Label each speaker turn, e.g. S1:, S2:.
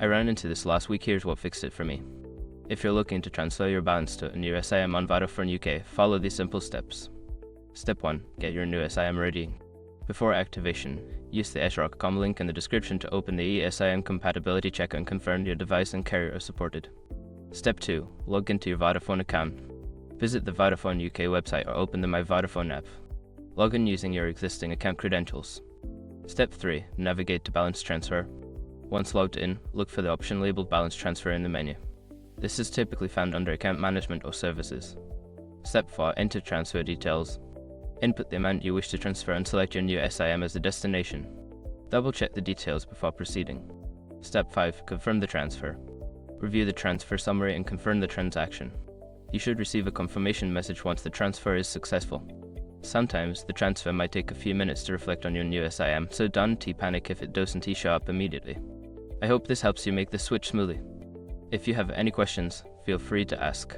S1: I ran into this last week. Here's what fixed it for me. If you're looking to transfer your balance to a new SIM on Vodafone UK, follow these simple steps. Step 1. Get your new SIM ready. Before activation, use the srock.com link in the description to open the eSIM compatibility checker and confirm your device and carrier are supported. Step 2. Log into your Vodafone account. Visit the Vodafone UK website or open the My Vodafone app. Log in using your existing account credentials. Step 3. Navigate to balance transfer. Once logged in, look for the option labeled balance transfer in the menu. This is typically found under account management or services. Step 4. Enter transfer details. Input the amount you wish to transfer and select your new SIM as the destination. Double check the details before proceeding. Step 5. Confirm the transfer. Review the transfer summary and confirm the transaction. You should receive a confirmation message once the transfer is successful. Sometimes, the transfer might take a few minutes to reflect on your new SIM, so don't panic if it doesn't show up immediately. I hope this helps you make the switch smoothly. If you have any questions, feel free to ask.